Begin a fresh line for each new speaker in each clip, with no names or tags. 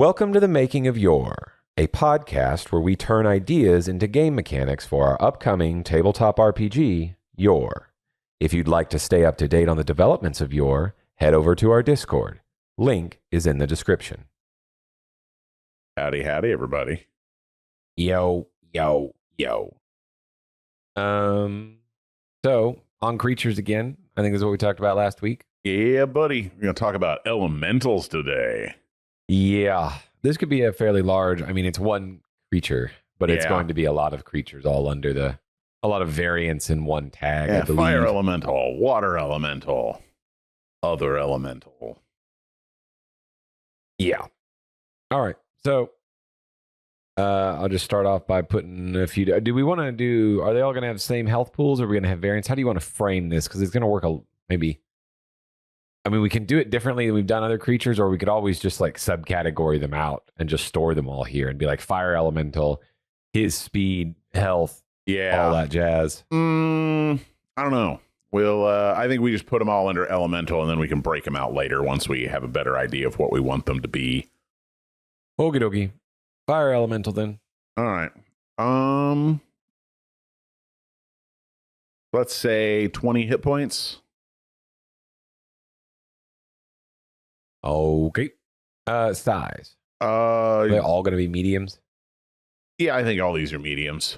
Welcome to the Making of YOR, a podcast where we turn ideas into game mechanics for our upcoming tabletop RPG, YOR. If you'd like to stay up to date on the developments of YOR, head over to our Discord. Link is in the description.
Howdy, everybody.
Yo. So, on creatures again. I think this is what we talked about last week.
Yeah, buddy. We're going to talk about elementals today.
Yeah, this could be a fairly large, it's one creature, but it's going to be a lot of creatures all under a lot of variants in one tag.
Yeah, fire elemental, water elemental, other elemental.
Yeah. All right. So I'll just start off by putting a few. Do we want to do, are they all going to have the same health pools, or are we going to have variants? How do you want to frame this? Because it's going to work maybe. We can do it differently than we've done other creatures, or we could always just like subcategory them out and just store them all here and be like fire elemental, his speed, health, all that jazz.
I don't know. I think we just put them all under elemental, and then we can break them out later once we have a better idea of what we want them to be.
Okie dokie. Fire elemental then.
All right. Let's say 20 hit points.
Okay. Size.
Are
they all going to be mediums?
Yeah, I think all these are mediums.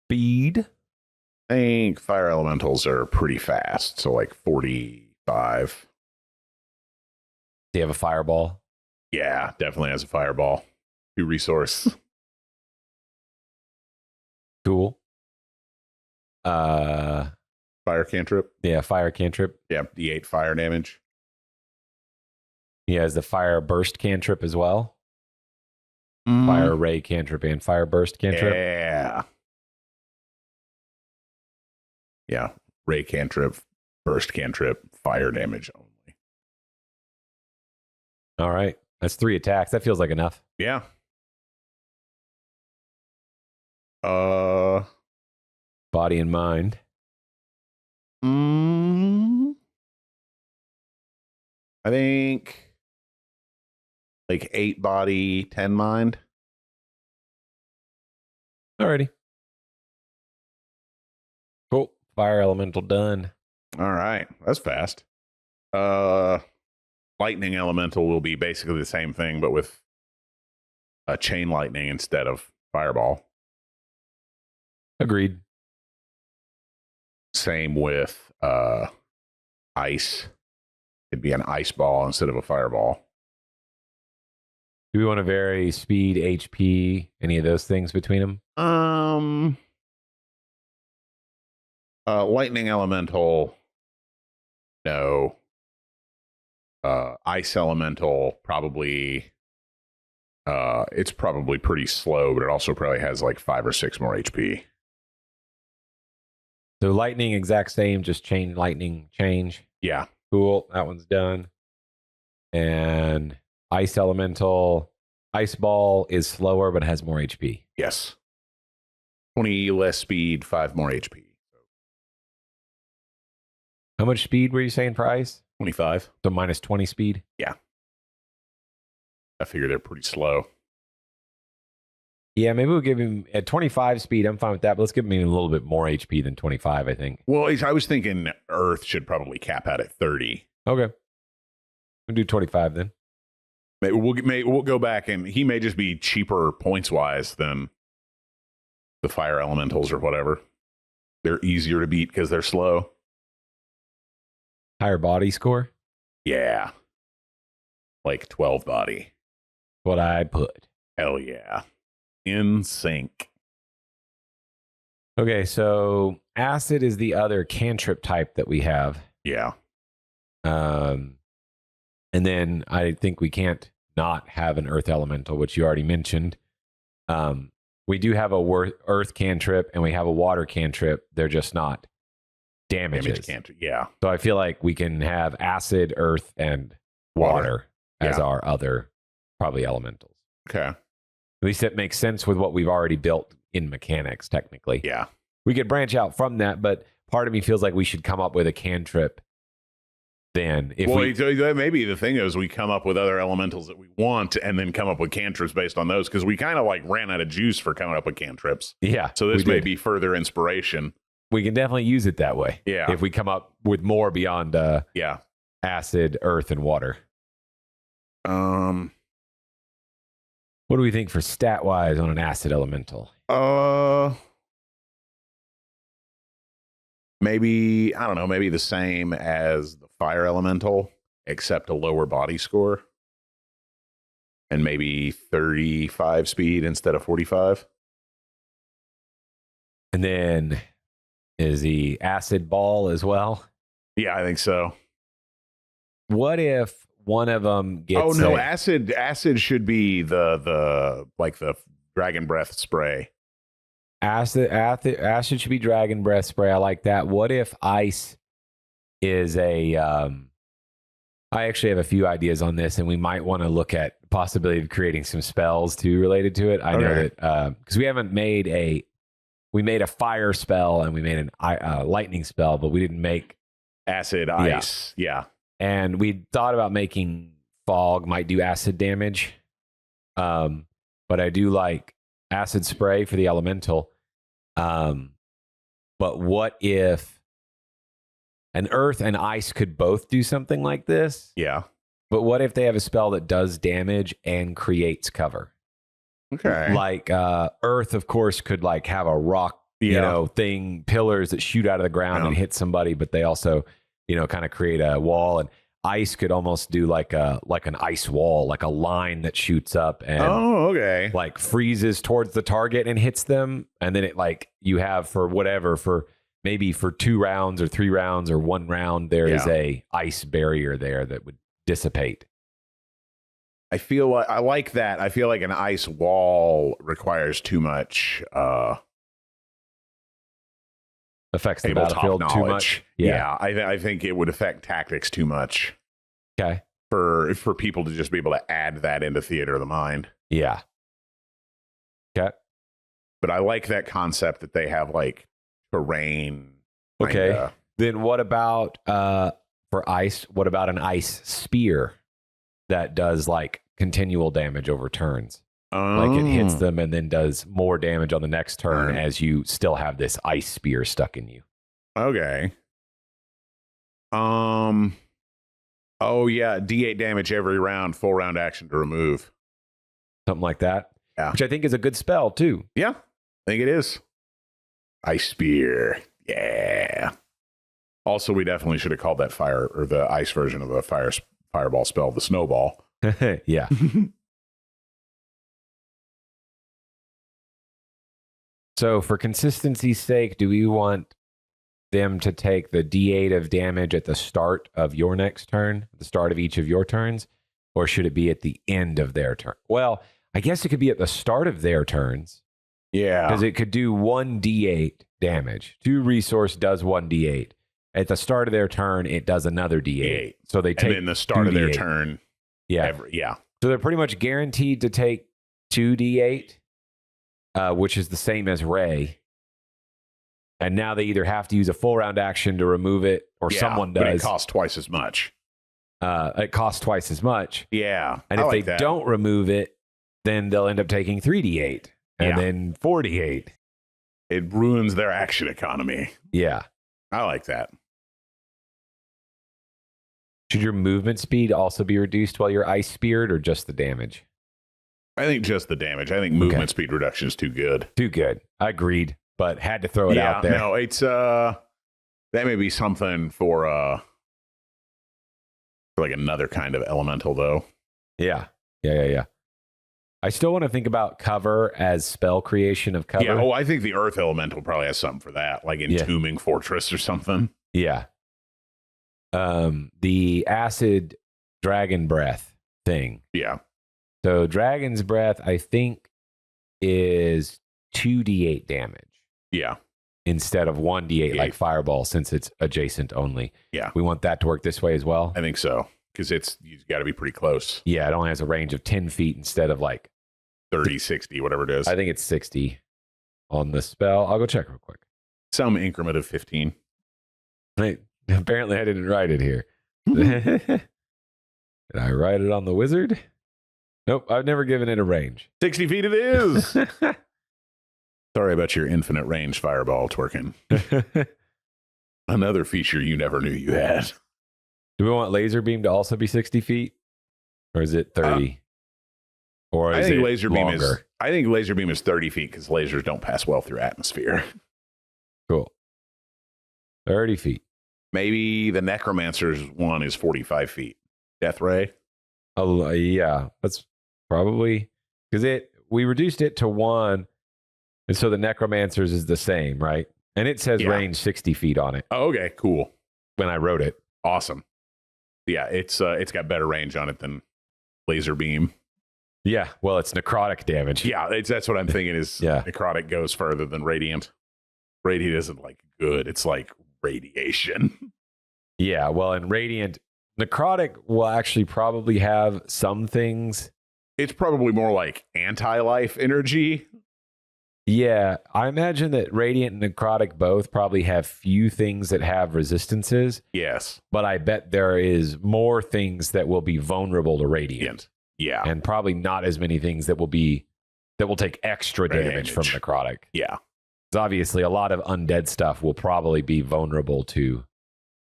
Speed?
I think fire elementals are pretty fast, so like 45.
Do you have a fireball?
Yeah, definitely has a fireball. 2 resource.
Cool.
Fire cantrip.
Yeah, fire cantrip.
Yeah, D8 fire damage.
He has the fire burst cantrip as well. Fire ray cantrip and fire burst cantrip.
Yeah, ray cantrip, burst cantrip, fire damage only.
All right, that's 3 attacks. That feels like enough.
Yeah.
Body and mind.
I think like 8 body, 10 mind.
Alrighty. Cool. Fire elemental done.
All right. That's fast. Lightning elemental will be basically the same thing, but with a chain lightning instead of fireball.
Agreed.
Same with ice. It'd be an ice ball instead of a fireball.
Do we want to vary speed, HP, any of those things between them?
Lightning elemental, no. Ice elemental, probably. It's probably pretty slow, but it also probably has like 5 or 6 more HP.
So lightning, exact same, just chain lightning change.
Yeah.
Cool. That one's done. And ice elemental, ice ball is slower, but has more HP.
Yes. 20 less speed, 5 more HP.
How much speed were you saying for ice?
25.
So minus 20 speed?
Yeah. I figure they're pretty slow.
Yeah, maybe we'll give him at 25 speed. I'm fine with that, but let's give him a little bit more HP than 25, I think.
Well, I was thinking Earth should probably cap out at 30.
Okay. We'll do 25 then.
We'll go back, and he may just be cheaper points-wise than the fire elementals or whatever. They're easier to beat because they're slow.
Higher body score?
Yeah. Like 12 body.
What I put.
Hell yeah. In sync.
Okay, so acid is the other cantrip type that we have.
Yeah.
And then I think we can't not have an earth elemental, which you already mentioned. We do have a earth cantrip and we have a water cantrip. They're just not damages.
Damage cantrip, yeah.
So I feel like we can have acid, earth, and water as our other probably elementals.
Okay.
At least it makes sense with what we've already built in mechanics, technically.
Yeah.
We could branch out from that, but part of me feels like we should come up with a cantrip then. If
Well,
we,
maybe the thing is we come up with other elementals that we want and then come up with cantrips based on those, because we kind of like ran out of juice for coming up with cantrips.
yeah,
So this
we
may
did.
be further inspiration.
We can definitely use it that way.
Yeah.
If we come up with more beyond
Yeah.
acid, earth, and water.
Um.
What do we think for stat wise on an acid elemental?
Maybe, I don't know, maybe the same as the fire elemental, except a lower body score. And maybe 35 speed instead of 45.
And then is the acid ball as well?
Yeah, I think so.
What if one of them gets
Oh no,
a-
acid should be the like the dragon breath spray.
acid should be dragon breath spray. I like that. What if ice is a I actually have a few ideas on this, and we might want to look at possibility of creating some spells too related to it. I know
Okay.
that because we made a fire spell and we made a lightning spell, but we didn't make.
Acid, ice. Yeah.
And we thought about making fog might do acid damage, but I do like acid spray for the elemental. But what if an earth and ice could both do something like this?
Yeah.
But what if they have a spell that does damage and creates cover?
Okay.
Like earth, of course, could like have a rock,
Yeah.
thing, pillars that shoot out of the ground and hit somebody, but they also, kind of create a wall. And ice could almost do like an ice wall, like a line that shoots up and
Oh, okay.
like freezes towards the target and hits them. And then it like you have for maybe for 2 rounds or 3 rounds or 1 round, there is a ice barrier there that would dissipate.
I feel like I like that. I feel like an ice wall requires too much
Affects the
tabletop
battlefield
knowledge.
too much.
Yeah, I think it would affect tactics too much
Okay.
for people to just be able to add that into theater of the mind.
Yeah. Okay.
But I like that concept that they have like terrain.
Okay.
kinda-
Then what about for ice? What about an ice spear that does like continual damage over turns? Like it hits them and then does more damage on the next turn as you still have this ice spear stuck in you.
Okay. Oh yeah, D8 damage every round, full round action to remove.
Something like that.
Yeah.
Which I think is a good spell too.
Yeah, I think it is. Ice spear. Yeah. Also, we definitely should have called that fire or the ice version of the fireball spell the snowball.
Yeah. So for consistency's sake, do we want them to take the D8 of damage at the start of your next turn, the start of each of your turns, or should it be at the end of their turn? Well, I guess it could be at the start of their turns
Yeah.
because it could do 1 D8 damage. 2 resource does 1 D8. At the start of their turn, it does another D8. So they take
And then the start of their
2d8.
turn.
Yeah.
Yeah.
So they're pretty much guaranteed to take 2 D8, which is the same as Ray. And now they either have to use a full round action to remove it, or
Yeah,
someone
But it
does.
costs twice as much.
It costs twice as much.
Yeah.
And
I
if
like
they
that.
don't remove it, then they'll end up taking 3d8 and
Yeah.
then 4d8.
It ruins their action economy.
Yeah.
I like that.
Should your movement speed also be reduced while you're ice speared, or just the damage?
I think just the damage. I think movement speed reduction is too good.
Too good. I agreed, but had to throw it out there.
No, it's that may be something for like another kind of elemental though.
Yeah. I still want to think about cover as spell creation of cover.
Yeah, I think the earth elemental probably has something for that, like entombing fortress or something.
Yeah. The acid dragon breath thing.
Yeah.
So dragon's breath, I think, is 2d8 damage
Yeah.
instead of 1d8 like
Yeah.
fireball, since it's adjacent only.
Yeah.
We want that to work this way as well.
I think so. Because you've got to be pretty close.
Yeah, it only has a range of 10 feet instead of like
30, 60, whatever it is.
I think it's 60 on the spell. I'll go check real quick.
Some increment of 15.
Apparently, I didn't write it here. Did I write it on the wizard? Nope, I've never given it a range.
60 feet it is. Sorry about your infinite range fireball twerking. Another feature you never knew you had.
Do we want laser beam to also be 60 feet? Or is it 30? Or is
I think
it
laser
longer?
beam is. I think laser beam is 30 feet because lasers don't pass well through atmosphere.
Cool. 30 feet.
Maybe the necromancer's one is 45 feet. Death ray.
Oh, yeah, that's probably because we reduced it to 1, and so the necromancer's is the same, right? And it says range 60 feet on it.
Oh, okay, cool.
When I wrote it,
Awesome. Yeah, it's got better range on it than laser beam.
yeah. Well, it's necrotic damage.
Yeah, that's what I'm thinking is necrotic goes further than radiant. Radiant isn't like good. It's like radiation.
Yeah. Well, and radiant necrotic will actually probably have some things.
It's probably more like anti-life energy.
Yeah, I imagine that radiant and necrotic both probably have few things that have resistances.
Yes.
But I bet there is more things that will be vulnerable to radiant.
Yeah.
And probably not as many things that will take extra damage from necrotic.
Yeah.
Because obviously a lot of undead stuff will probably be vulnerable to,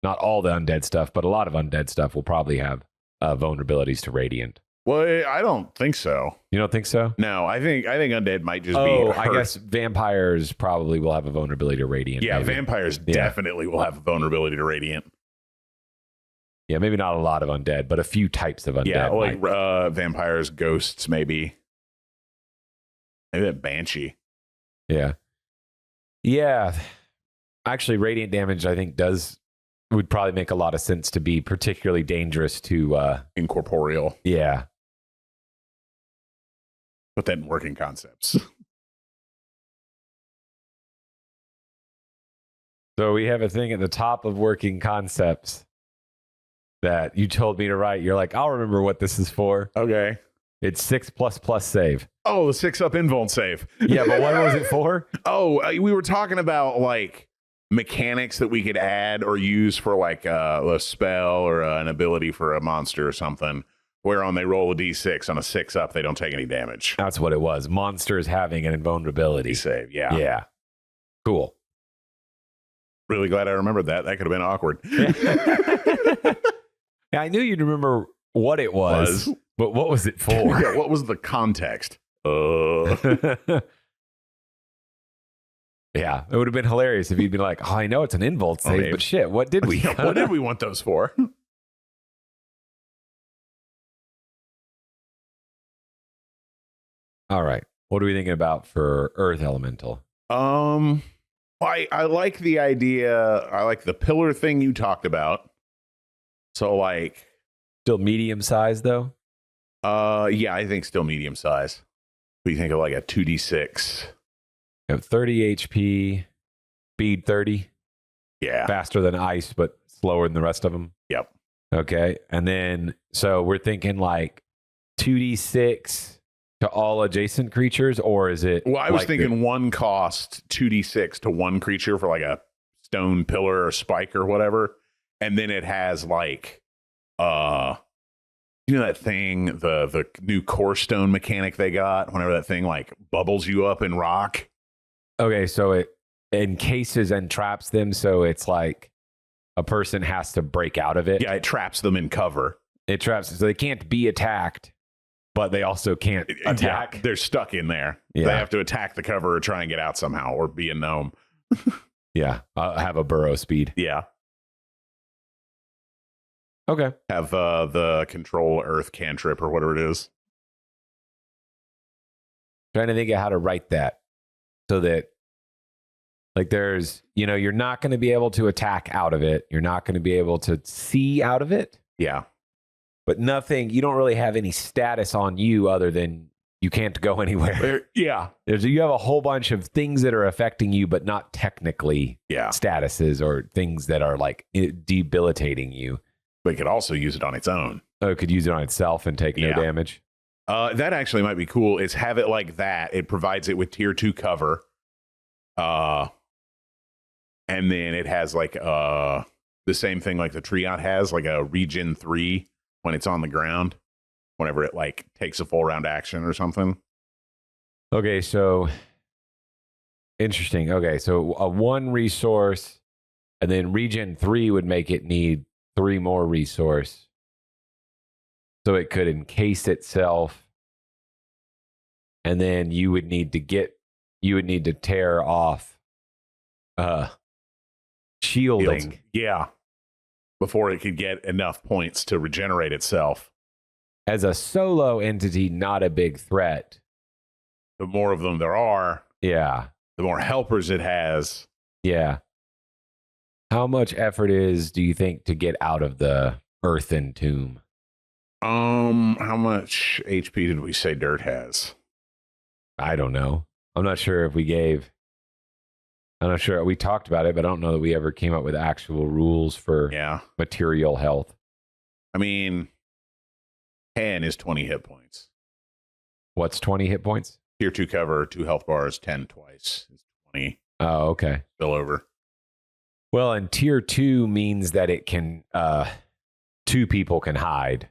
not all the undead stuff, but a lot of undead stuff will probably have vulnerabilities to radiant.
Well, I don't think so.
You don't think so?
No, I think undead might just be.
Oh,
hurt.
I guess vampires probably will have a vulnerability to radiant.
Yeah,
maybe.
vampires definitely will have a vulnerability to radiant.
Yeah, maybe not a lot of undead, but a few types of undead.
Yeah, like vampires, ghosts, maybe. Maybe that banshee.
Yeah. Yeah. Actually, radiant damage, I think, would probably make a lot of sense to be particularly dangerous to
incorporeal.
Yeah.
Put that in working concepts.
So we have a thing at the top of working concepts that you told me to write. You're like, I'll remember what this is for.
Okay.
It's 6++ save.
Oh, the 6+ invuln save.
Yeah, but what was it for?
Oh, we were talking about like mechanics that we could add or use for like a spell or an ability for a monster or something, where on they roll a d6 on a 6+, they don't take any damage.
That's what it was. Monsters having an invulnerability
Save. Yeah.
Yeah. Cool.
Really glad I remembered that. That could have been awkward.
Yeah, I knew you'd remember what it was. But what was it for?
Yeah, what was the context?
Yeah, it would have been hilarious if you'd been like, oh, I know it's an invuln save, but shit, what did we?
What did we want those for?
All right. What are we thinking about for Earth Elemental?
I like the idea. I like the pillar thing you talked about. So like,
still medium size though?
Yeah, I think still medium size. What do you think of like a 2d6?
You have 30 HP, speed 30.
Yeah.
Faster than ice, but slower than the rest of them.
Yep.
Okay. And then, so we're thinking like 2d6 to all adjacent creatures, or is it?
Well, I was thinking one cost 2d6 to one creature for like a stone pillar or spike or whatever. And then it has like, you know that thing, the new core stone mechanic they got, whenever that thing like bubbles you up in rock.
Okay, so it encases and traps them, so it's like a person has to break out of it.
Yeah, it traps them in cover.
It traps them, so they can't be attacked, but they also can't attack.
Yeah, they're stuck in there. Yeah. They have to attack the cover or try and get out somehow, or be a gnome.
Yeah, have a burrow speed.
Yeah.
Okay.
Have the control earth cantrip or whatever it is.
Trying to think of how to write that so that, like, there's, you know, you're not going to be able to attack out of it. You're not going to be able to see out of it.
Yeah.
But nothing, you don't really have any status on you other than you can't go anywhere.
Yeah.
You have a whole bunch of things that are affecting you, but not technically statuses or things that are like debilitating you.
But it could also use it on its own.
Oh, it could use it on itself and take no damage.
That actually might be cool. Is have it like that. It provides it with tier 2 cover. And then it has like the same thing like the Triot has, like a regen 3 when it's on the ground, whenever it like takes a full round action or something.
Okay, so interesting. Okay, so a 1 resource, and then regen 3 would make it need 3 more resource. So it could encase itself, and then you would need to tear off shielding.
Yeah. Before it could get enough points to regenerate itself.
As a solo entity, not a big threat.
The more of them there are,
Yeah.
the more helpers it has.
Yeah. How much effort do you think, to get out of the earthen tomb?
How much HP did we say dirt has?
I don't know. I'm not sure if I'm not sure. We talked about it, but I don't know that we ever came up with actual rules for material health.
I mean, 10 is 20 hit points.
What's 20 hit points?
Tier 2 cover, 2 health bars, 10 twice is 20.
Oh, okay.
Spill over.
Well, and tier 2 means that it can, 2 people can hide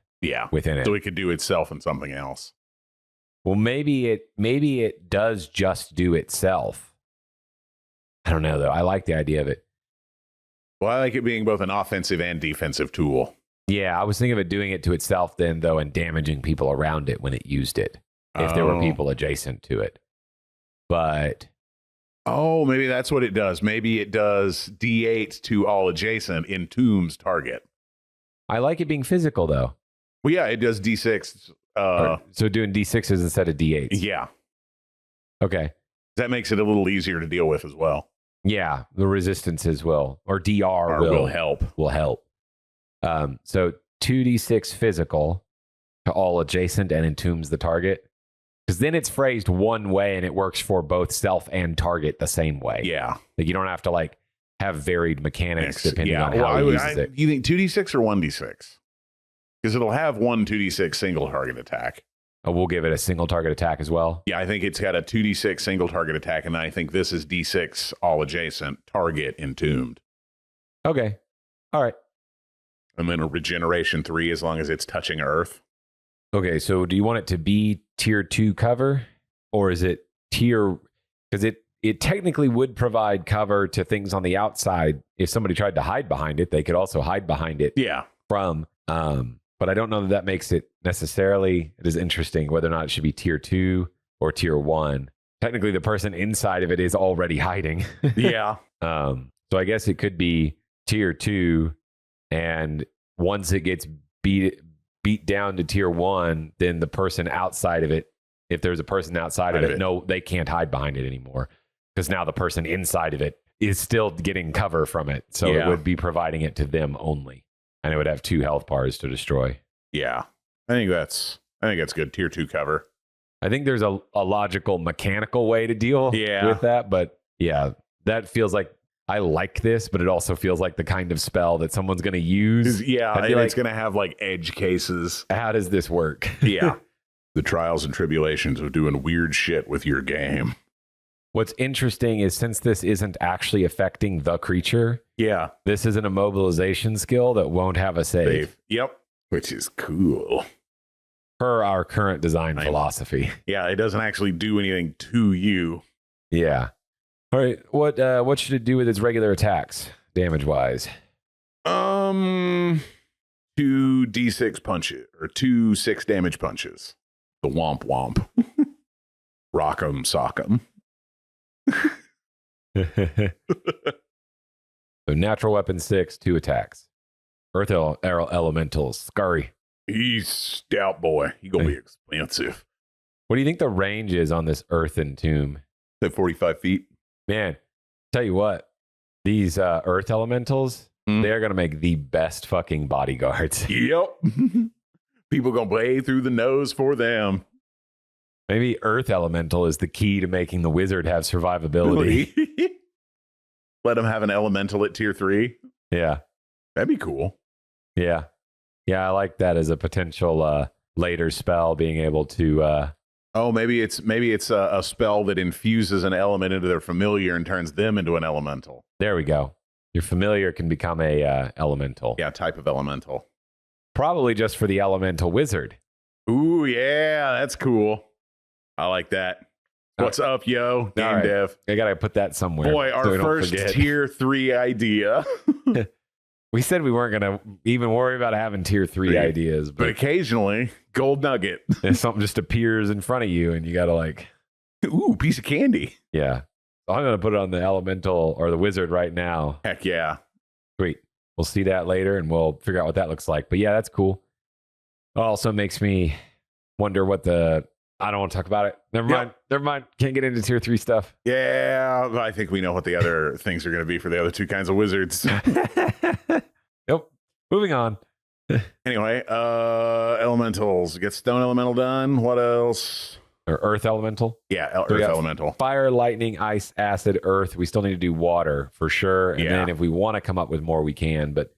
within it.
So it could do itself and something else.
Well, maybe it does just do itself. I don't know, though. I like the idea of it.
Well, I like it being both an offensive and defensive tool.
Yeah, I was thinking of it doing it to itself then, though, and damaging people around it when it used it, if there were people adjacent to it. But...
oh, maybe that's what it does. Maybe it does D8 to all adjacent in Tomb's target.
I like it being physical, though.
Well, yeah, it does D6.
So doing D6s instead of D8s.
Yeah.
Okay.
That makes it a little easier to deal with as well.
Yeah, the resistances will, or DR
will help.
Will help. So 2d6 physical to all adjacent and entombs the target. Because then it's phrased one way and it works for both self and target the same way.
Yeah.
Like you don't have to like have varied mechanics depending on how it uses it.
You think 2d6 or 1d6? Because it'll have one 2d6 single target attack.
Oh, we'll give it a single target attack as well.
Yeah, I think it's got a 2d6 single target attack, and I think this is d6 all adjacent, target entombed.
Okay. All right.
And then a regeneration 3 as long as it's touching earth.
Okay, so do you want it to be tier 2 cover, or is it tier... because it technically would provide cover to things on the outside. If somebody tried to hide behind it, they could also hide behind it from... but I don't know that makes it necessarily... it is interesting whether or not it should be tier 2 or tier 1. Technically, the person inside of it is already hiding.
Yeah.
So I guess it could be tier 2, and once it gets beat down to tier 1, then the person outside of it, if there's a person outside of it, no, they can't hide behind it anymore, because now the person inside of it is still getting cover from it. So it would be providing it to them only, and it would have 2 health bars to destroy.
Yeah, I think that's good. Tier 2 cover.
I think there's a logical mechanical way to deal with that, but yeah, that feels like... I like this, but it also feels like the kind of spell that someone's going to use.
Yeah, and it's going to have like edge cases.
How does this work?
Yeah. The trials and tribulations of doing weird shit with your game.
What's interesting is, since this isn't actually affecting the creature, this is an immobilization skill that won't have a save.
Yep. Which is cool.
Per our current design philosophy.
Yeah, it doesn't actually do anything to you.
Yeah. All right, what should it do with its regular attacks, damage-wise?
2 d6 punches, or 2 6 damage punches. The womp womp. Rock'em sock'em.
So natural weapon 6, 2 attacks. Earth elementals, scurry.
He's stout boy. He gonna be expensive.
What do you think the range is on this earthen tomb?
At 45 feet.
Man, tell you what, these earth elementals, they're going to make the best fucking bodyguards.
Yep. People going to play through the nose for them.
Maybe earth elemental is the key to making the wizard have survivability.
Let him have an elemental at tier 3.
Yeah.
That'd be cool.
Yeah. Yeah, I like that as a potential later spell, being able to...
maybe it's a spell that infuses an element into their familiar and turns them into an elemental.
There we go. Your familiar can become a elemental.
Yeah, type of elemental.
Probably just for the elemental wizard.
Ooh, yeah, that's cool. I like that. What's up, yo? Game dev.
I gotta put that somewhere.
Boy, our
so
first tier 3 idea.
We said we weren't gonna even worry about having tier 3 ideas,
but occasionally, gold nugget.
If something just appears in front of you and you gotta like,
ooh, piece of candy.
Yeah. So I'm gonna put it on the elemental or the wizard right now.
Heck yeah.
Sweet. We'll see that later and we'll figure out what that looks like. But yeah, that's cool. It also makes me wonder what I don't want to talk about it. Never mind. Never mind. Can't get into tier 3 stuff.
Yeah, I think we know what the other things are going to be for the other 2 kinds of wizards.
Nope. Moving on.
Anyway, elementals. Get stone elemental done. What else?
Or earth elemental.
Yeah, earth elemental.
Fire, lightning, ice, acid, earth. We still need to do water for sure. And then if we want to come up with more, we can. But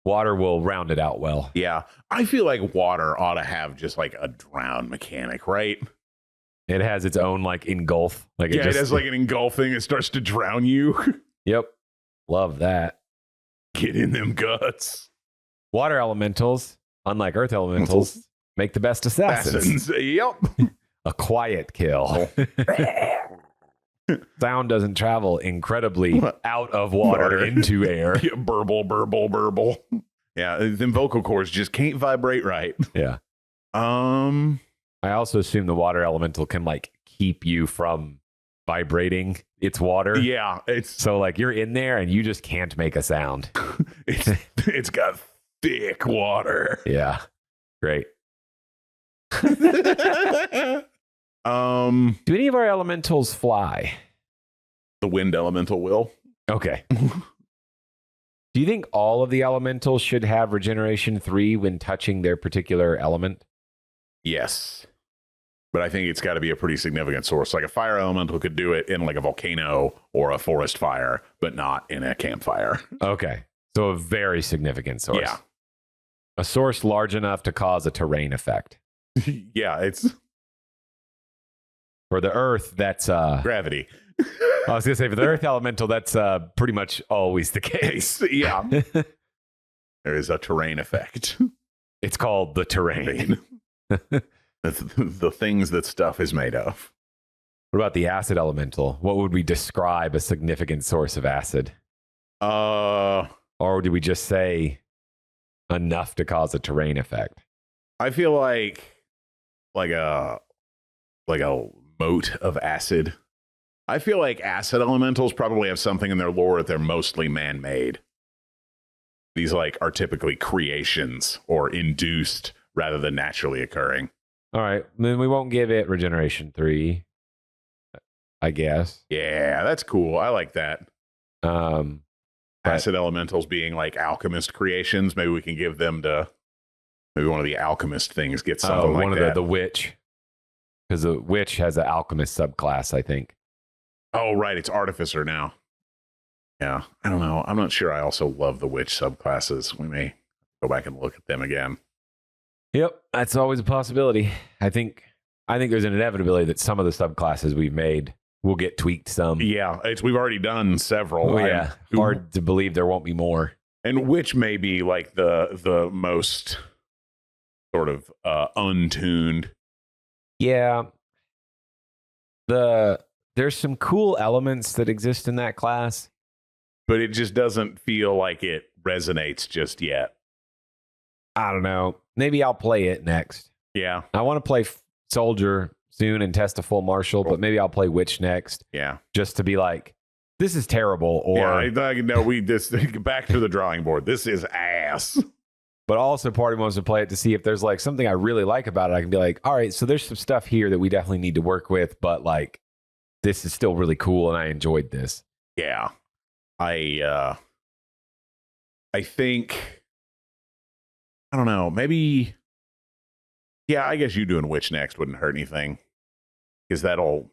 water will round it out well.
Yeah. I feel like water ought to have just like a drown mechanic, right?
It has its own like engulf. Like
it has like an engulfing. It starts to drown you.
Yep. Love that.
Get in them guts.
Water elementals, unlike earth elementals, make the best assassins.
Yep.
A quiet kill. Sound doesn't travel incredibly out of water into air.
Yeah, burble, burble, burble. Yeah, them vocal cords just can't vibrate right.
Yeah. I also assume the water elemental can like keep you from vibrating its water.
Yeah,
so like you're in there and you just can't make a sound.
It's got thick water.
Yeah. Great. Do any of our elementals fly?
The wind elemental will.
Okay. Do you think all of the elementals should have regeneration 3 when touching their particular element?
Yes. But I think it's got to be a pretty significant source. Like a fire elemental could do it in like a volcano or a forest fire, but not in a campfire.
Okay. So a very significant source.
Yeah.
A source large enough to cause a terrain effect.
Yeah, it's...
For the earth, that's...
gravity.
I was going to say, for the earth elemental, that's pretty much always the case.
Yeah. There is a terrain effect.
It's called the terrain.
That's the things that stuff is made of.
What about the acid elemental? What would we describe a significant source of acid? Or do we just say enough to cause a terrain effect?
I feel like a moat of acid. I feel like acid elementals probably have something in their lore that they're mostly man-made. These like are typically creations or induced rather than naturally occurring.
All right, then we won't give it regeneration 3, I guess.
Yeah, that's cool. I like that. Acid elementals being like alchemist creations. Maybe we can give them to maybe one of the alchemist things. Get something like
one
that.
of the witch, because the witch has an alchemist subclass, I think.
Oh, right. It's artificer now. Yeah, I don't know. I'm not sure. I also love the witch subclasses. We may go back and look at them again.
Yep, that's always a possibility. I think there's an inevitability that some of the subclasses we've made will get tweaked some.
Yeah, we've already done several.
Oh, yeah, hard to believe there won't be more.
And which may be like the most sort of untuned.
Yeah, there's some cool elements that exist in that class,
but it just doesn't feel like it resonates just yet.
I don't know. Maybe I'll play it next.
Yeah.
I want to play Soldier soon and test a full martial, but maybe I'll play Witch next.
Yeah.
Just to be like, this is terrible. Or
no, we just back to the drawing board. This is ass.
But also part of me wants to play it to see if there's like something I really like about it. I can be like, all right, so there's some stuff here that we definitely need to work with, but like this is still really cool and I enjoyed this.
Yeah. I think, I don't know, maybe, yeah, I guess you doing Witch next wouldn't hurt anything, because that'll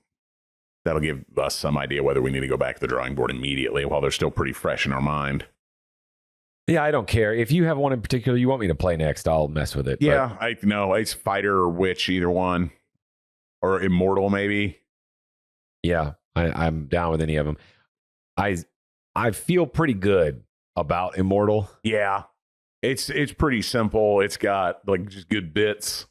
give us some idea whether we need to go back to the drawing board immediately while they're still pretty fresh in our mind.
Yeah, I don't care. If you have one in particular you want me to play next, I'll mess with it.
Yeah, I know. It's Fighter or Witch, either one. Or Immortal, maybe.
Yeah, I'm down with any of them. I feel pretty good about Immortal.
Yeah. It's pretty simple. It's got like just good bits.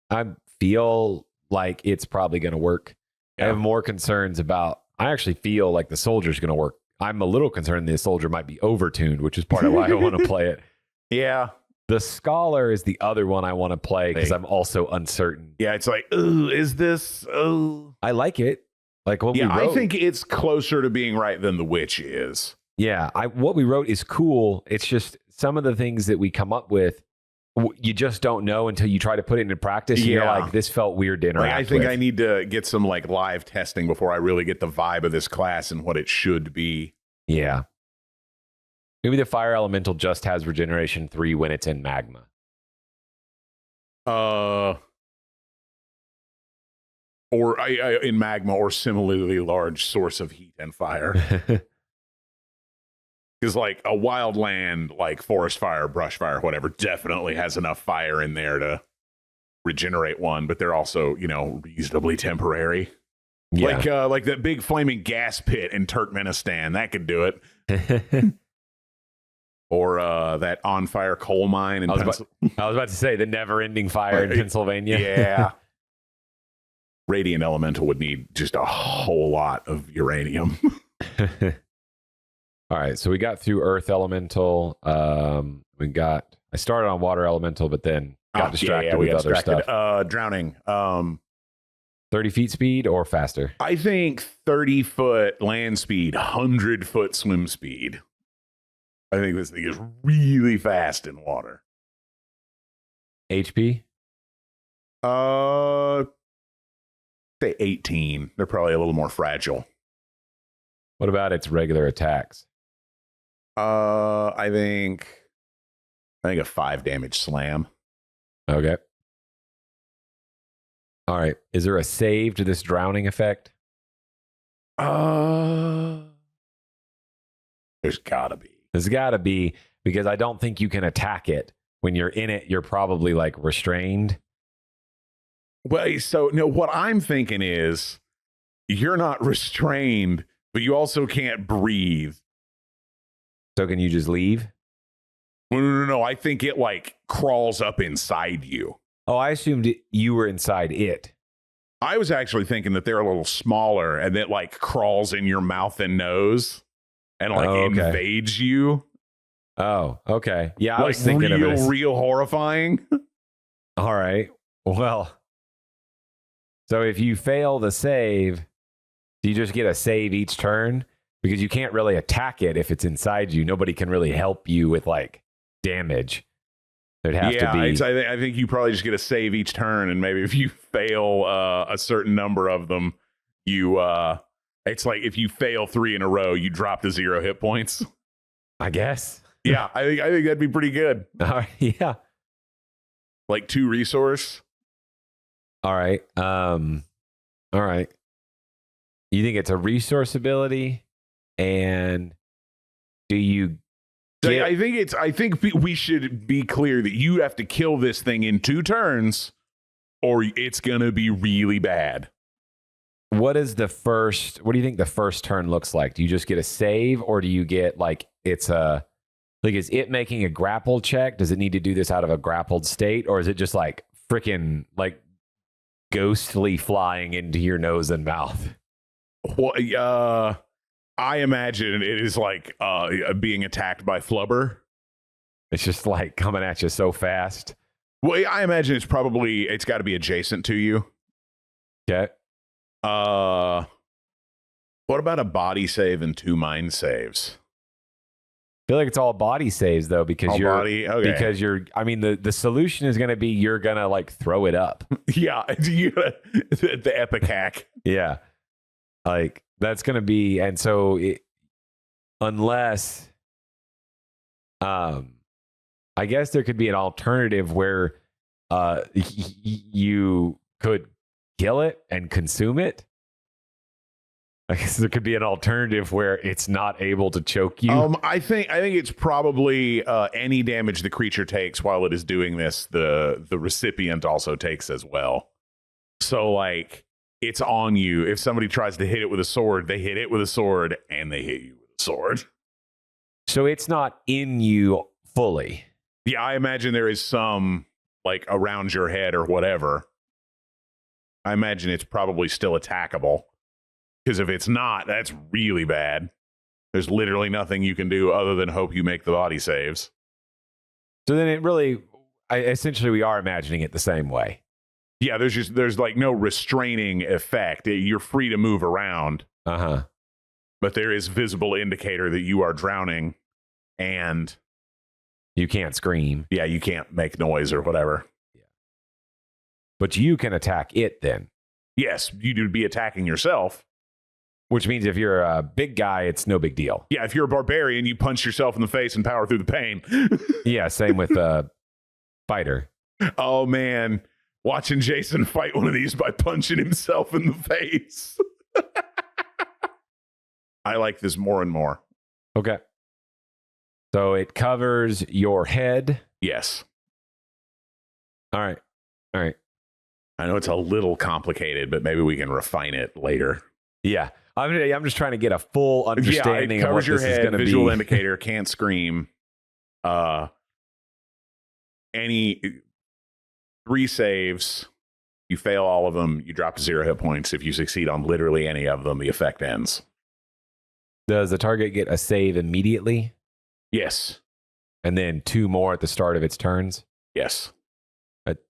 I feel like it's probably going to work.
Yeah.
I have more concerns about. I actually feel like the soldier's going to work. I'm a little concerned the soldier might be overtuned, which is part of why I want to play it.
Yeah.
The scholar is the other one I want to play because I'm also uncertain.
Yeah, it's like, ooh, is this? Oh,
I like it. Like what we wrote.
I think it's closer to being right than the witch is.
Yeah, what we wrote is cool. It's just some of the things that we come up with, you just don't know until you try to put it into practice. And you're like, this felt weird to interact
I think
with.
I need to get some like live testing before I really get the vibe of this class and what it should be.
Yeah. Maybe the fire elemental just has regeneration 3 when it's in magma.
Or in magma or similarly large source of heat and fire. Because like a wild land, like forest fire, brush fire, whatever, definitely has enough fire in there to regenerate one, but they're also, reasonably temporary. Yeah. Like that big flaming gas pit in Turkmenistan, that could do it. Or that on fire coal mine in Pennsylvania.
I was about to say the never-ending fire in Pennsylvania.
Yeah. Radiant elemental would need just a whole lot of uranium.
All right, so we got through earth elemental. I started on water elemental, but then got distracted with other stuff.
Drowning.
30 feet speed or faster?
I think 30-foot land speed, 100-foot swim speed. I think this thing is really fast in water.
HP?
Say 18. They're probably a little more fragile.
What about its regular attacks?
I think a 5 damage slam.
Okay. All right. Is there a save to this drowning effect?
There's gotta be.
There's gotta be, because I don't think you can attack it. When you're in it, you're probably like restrained.
Well, so no, what I'm thinking is you're not restrained, but you also can't breathe.
So can you just leave?
No. I think it like crawls up inside you.
Oh, I assumed you were inside it.
I was actually thinking that they're a little smaller and that like crawls in your mouth and nose and like invades you.
Oh, okay. Yeah, I
like
was thinking of it as
real horrifying.
All right. Well, so if you fail the save, do you just get a save each turn? Because you can't really attack it if it's inside you. Nobody can really help you with like damage. There'd have to be.
I think you probably just get a save each turn, and maybe if you fail a certain number of them, you it's like if you fail 3 in a row, you drop to 0 hit points.
I guess.
Yeah, I think that'd be pretty good.
Yeah.
Like 2 resource.
All right. All right. You think it's a resource ability? And do you
I think we should be clear that you have to kill this thing in 2 turns or it's going to be really bad.
What do you think the first turn looks like? Do you just get a save, or do you get like is it making a grapple check? Does it need to do this out of a grappled state, or is it just like freaking like ghostly flying into your nose and mouth?
Well, I imagine it is like being attacked by flubber.
It's just like coming at you so fast.
Well, I imagine it's got to be adjacent to you.
Okay.
What about a body save and 2 mind saves?
I feel like it's all body saves though, because the solution is going to be you're going to like throw it up.
Yeah, the epic hack.
Yeah. Like that's going to be, and so unless, I guess there could be an alternative where you could kill it and consume it. I guess there could be an alternative where it's not able to choke you.
I think it's probably any damage the creature takes while it is doing this, the recipient also takes as well. So like, it's on you. If somebody tries to hit it with a sword, they hit it with a sword and they hit you with a sword.
So it's not in you fully.
Yeah, I imagine there is some like around your head or whatever. I imagine it's probably still attackable. Because if it's not, that's really bad. There's literally nothing you can do other than hope you make the body saves.
So then it really, essentially, we are imagining it the same way.
Yeah, there's like no restraining effect. You're free to move around.
Uh-huh.
But there is visible indicator that you are drowning and
You can't scream.
yeah, you can't make noise or whatever.
But you can attack it then.
Yes, you'd be attacking yourself.
Which means if you're a big guy, it's no big deal.
Yeah, if you're a barbarian, you punch yourself in the face and power through the pain.
Yeah, same with a fighter.
Oh, man. Watching Jason fight one of these by punching himself in the face. I like this more and more.
Okay. So it covers your head.
Yes.
All right. All right.
I know it's a little complicated, but maybe we can refine it later.
Yeah. I'm just trying to get a full understanding
yeah, it
of what
covers your
this is
head,
going to be.
visual indicator, can't scream. Any 3 saves, you fail all of them, you drop to 0 hit points. If you succeed on literally any of them, the effect ends.
Does the target get a save immediately?
Yes.
And then 2 more at the start of its turns?
Yes.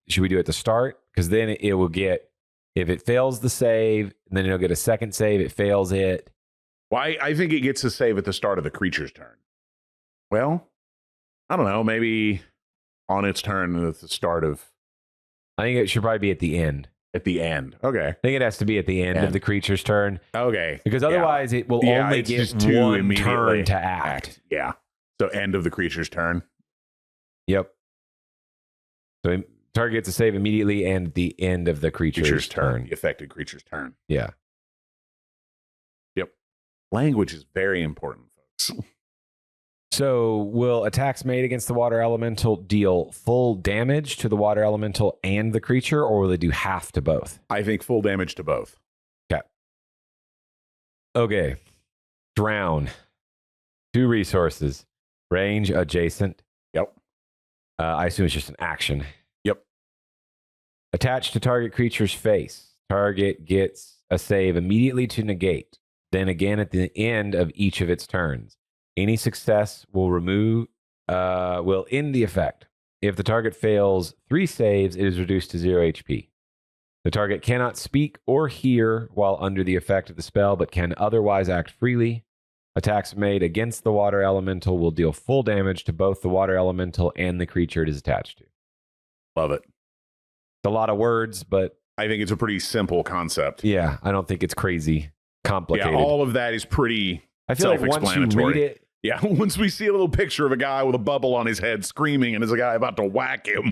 Should we do it at the start? Because then it will get, if it fails the save, and then it'll get a second save, it fails it.
Why? I think it gets a save at the start of the creature's turn. Well, I don't know. Maybe on its turn at the start of.
I think it should probably be at the end.
At the end. Okay.
I think it has to be at the end of the creature's turn.
Okay.
Because otherwise it will only
it's
get
just 2
one
immediately
turn to act.
Yeah. So end of the creature's turn.
Yep. So target gets a save immediately and the end of the creature's turn.
The affected creature's turn.
Yeah.
Yep. Language is very important, folks.
So will attacks made against the water elemental deal full damage to the water elemental and the creature, or will they do half to both?
I think full damage to both.
Okay. Drown. 2 resources. Range adjacent.
Yep.
I assume it's just an action.
Yep.
Attached to target creature's face. Target gets a save immediately to negate. Then again at the end of each of its turns. Any success will end the effect. If the target fails 3 saves, it is reduced to 0 HP. The target cannot speak or hear while under the effect of the spell, but can otherwise act freely. Attacks made against the water elemental will deal full damage to both the water elemental and the creature it is attached to.
Love it.
It's a lot of words, but
I think it's a pretty simple concept.
yeah, I don't think it's crazy complicated.
Yeah, all of that is pretty
I feel like once you read it,
yeah, once we see a little picture of a guy with a bubble on his head screaming and there's a guy about to whack him.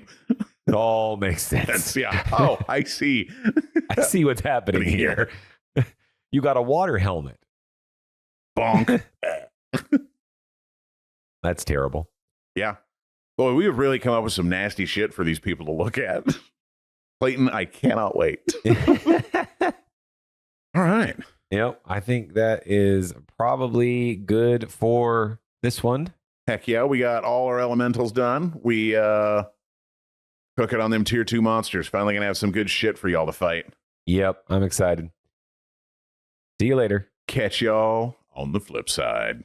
it all makes sense.
Yeah. Oh, I see.
I see what's happening here. You got a water helmet.
Bonk.
That's terrible.
Yeah. Boy, we have really come up with some nasty shit for these people to look at. Clayton, I cannot wait. All right.
Yep, I think that is probably good for this one.
Heck yeah, we got all our elementals done. We cooking on them tier 2 monsters. Finally gonna have some good shit for y'all to fight.
Yep, I'm excited. See you later.
Catch y'all on the flip side.